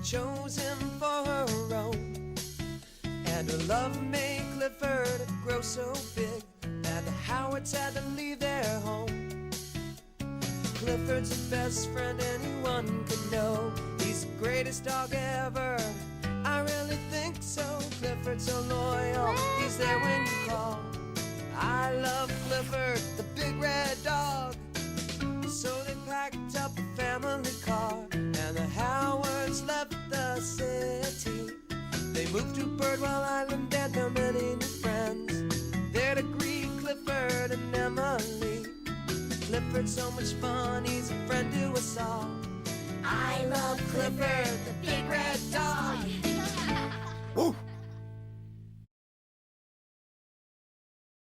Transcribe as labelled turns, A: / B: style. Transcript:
A: chose him for her own. And her love made Clifford grow so big that the Howards had to leave their home. Clifford's the best friend anyone could know. He's the greatest dog ever, I really think so. Clifford's so loyal, he's there when you call. I love Clifford, the big red dog. So they packed up a family car, and the Howards left the city. They moved to Birdwell Island and found many new friends there to greet Clifford and Emily. Clifford's so much fun, he's a friend to us all. I love Clifford,